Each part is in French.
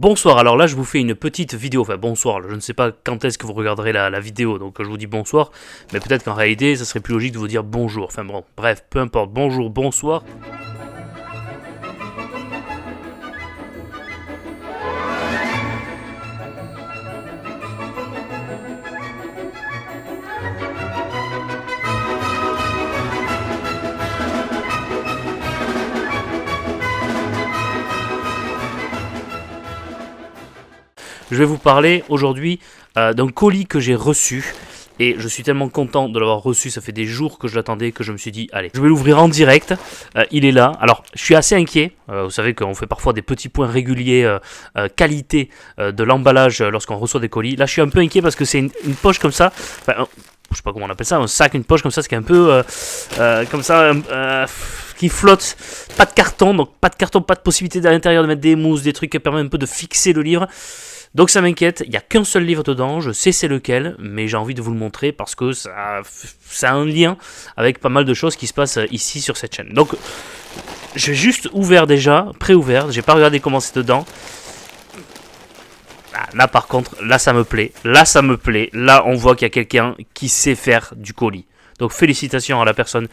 Bonsoir, alors là je vous fais une petite vidéo, enfin bonsoir, je ne sais pas quand est-ce que vous regarderez la vidéo, donc je vous dis bonsoir, mais peut-être qu'en réalité ça serait plus logique de vous dire bonjour, enfin bon, bref, peu importe, bonjour, bonsoir. Je vais vous parler aujourd'hui d'un colis que j'ai reçu. Et je suis tellement content de l'avoir reçu, ça fait des jours que je l'attendais, que je me suis dit, allez, je vais l'ouvrir en direct. Il est là. Alors, je suis assez inquiet. Vous savez qu'on fait parfois des petits points réguliers, qualité de l'emballage lorsqu'on reçoit des colis. Là, je suis un peu inquiet parce que c'est une poche comme ça. Enfin, je sais pas comment on appelle ça, un sac, une poche comme ça, c'est un peu comme ça, qui flotte. Pas de carton, donc pas de carton, pas de possibilité à l'intérieur de mettre des mousses, des trucs qui permettent un peu de fixer le livre. Donc ça m'inquiète, il n'y a qu'un seul livre dedans, je sais c'est lequel, mais j'ai envie de vous le montrer parce que ça a un lien avec pas mal de choses qui se passent ici sur cette chaîne. Donc j'ai juste ouvert déjà, pré-ouvert, j'ai pas regardé comment c'est dedans. Là par contre, là ça me plaît, là on voit qu'il y a quelqu'un qui sait faire du colis. Donc félicitations à la personne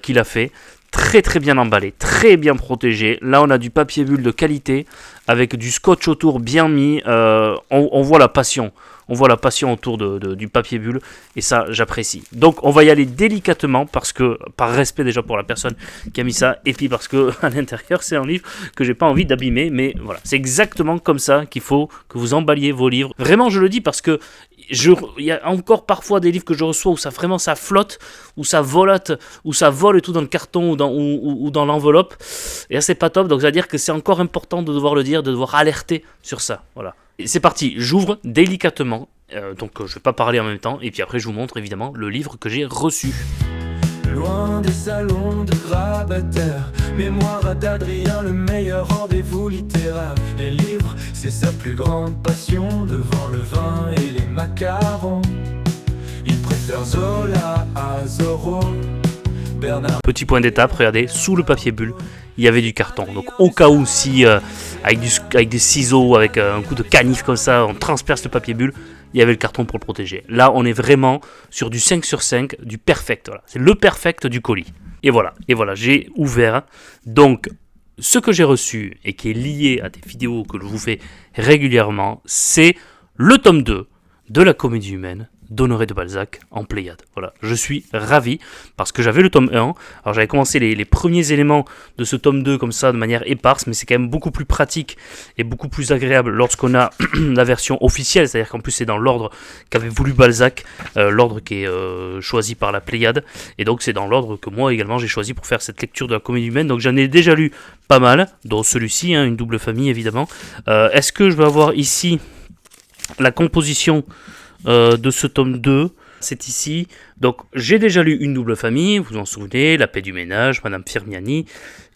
qui l'a fait. Très très bien emballé, très bien protégé. Là on a du papier bulle de qualité avec du scotch autour bien mis. On voit la passion. On voit la passion autour du papier bulle et ça j'apprécie. Donc on va y aller délicatement parce que par respect déjà pour la personne qui a mis ça et puis parce que à l'intérieur c'est un livre que j'ai pas envie d'abîmer, mais voilà, c'est exactement comme ça qu'il faut que vous emballiez vos livres. Vraiment je le dis parce que il y a encore parfois des livres que je reçois où ça flotte, où ça volote, où ça vole et tout dans le carton ou dans l'enveloppe. Et là c'est pas top, donc ça veut dire que c'est encore important de devoir le dire, de devoir alerter sur ça. Voilà. Et c'est parti, j'ouvre délicatement, donc je vais pas parler en même temps, et puis après je vous montre évidemment le livre que j'ai reçu. Loin des salons de grabataires, mémoire d'Adrien, le meilleur rendez-vous littéraire. Les livres, c'est sa plus grande passion, devant le vin et les macarons. Il préfère Zola à Zorro, Bernard. Petit point d'étape, regardez, sous le papier bulle, il y avait du carton. Donc au cas où si, avec des ciseaux, avec un coup de canif comme ça, on transperce le papier bulle, il y avait le carton pour le protéger. Là, on est vraiment sur du 5 sur 5, du perfect. Voilà. C'est le perfect du colis. Et voilà, j'ai ouvert. Donc, ce que j'ai reçu et qui est lié à des vidéos que je vous fais régulièrement, c'est le tome 2 de la Comédie humaine d'Honoré de Balzac en Pléiade. Voilà, je suis ravi parce que j'avais le tome 1. Alors j'avais commencé les premiers éléments de ce tome 2 comme ça de manière éparse, mais c'est quand même beaucoup plus pratique et beaucoup plus agréable lorsqu'on a la version officielle, c'est-à-dire qu'en plus c'est dans l'ordre qu'avait voulu Balzac, l'ordre qui est choisi par la Pléiade, et donc c'est dans l'ordre que moi également j'ai choisi pour faire cette lecture de la Comédie humaine. Donc j'en ai déjà lu pas mal, dont celui-ci, une double famille évidemment. Est-ce que je vais avoir ici la composition de ce tome 2, c'est ici. Donc j'ai déjà lu Une double famille, vous vous en souvenez, La paix du ménage, Madame Firmiani,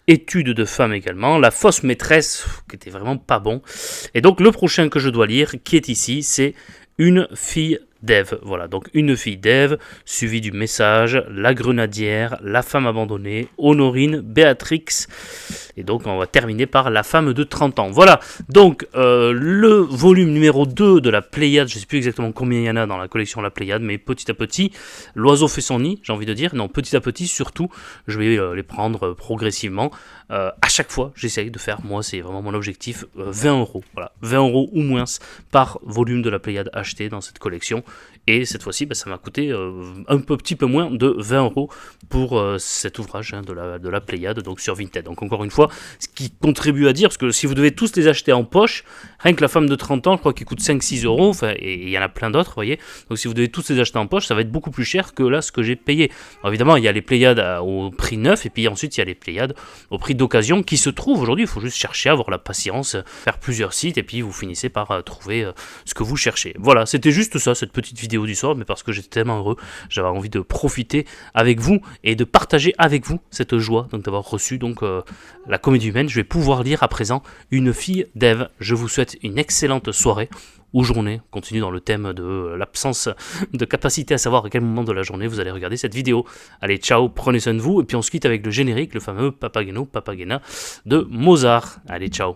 Études de femme également, La fausse maîtresse, qui était vraiment pas bon. Et donc le prochain que je dois lire, qui est ici, c'est Une fille d'Ève. Voilà, donc Une fille d'Ève, suivi du Message, La grenadière, La femme abandonnée, Honorine, Béatrix, et donc on va terminer par La femme de 30 ans. Voilà, donc le volume numéro 2 de la Pléiade, je ne sais plus exactement combien il y en a dans la collection La Pléiade, mais petit à petit, l'oiseau fait son nid, j'ai envie de dire. Non, petit à petit, surtout, je vais les prendre progressivement. À chaque fois, j'essaye de faire, moi c'est vraiment mon objectif, 20 €. Voilà, 20 € ou moins par volume de la Pléiade acheté dans cette collection. Et cette fois-ci, ça m'a coûté un petit peu moins de 20 € pour cet ouvrage de la Pléiade, donc sur Vinted. Donc encore une fois, ce qui contribue à dire, parce que si vous devez tous les acheter en poche, rien que La femme de 30 ans, je crois qu'il coûte 5-6 €, enfin, et il y en a plein d'autres, vous voyez. Donc si vous devez tous les acheter en poche, ça va être beaucoup plus cher que là ce que j'ai payé. Alors évidemment, il y a les Pléiades au prix neuf, et puis ensuite il y a les Pléiades au prix d'occasion qui se trouvent aujourd'hui. Il faut juste chercher, avoir la patience, faire plusieurs sites, et puis vous finissez par trouver ce que vous cherchez. Voilà, c'était juste ça, cette petite vidéo du soir, mais parce que j'étais tellement heureux, j'avais envie de profiter avec vous et de partager avec vous cette joie donc d'avoir reçu donc la Comédie humaine. Je vais pouvoir lire à présent Une fille d'Ève. Je vous souhaite une excellente soirée ou journée. On continue dans le thème de l'absence de capacité à savoir à quel moment de la journée vous allez regarder cette vidéo. Allez, ciao, prenez soin de vous, et puis on se quitte avec le générique, le fameux Papageno, Papagena de Mozart. Allez, ciao.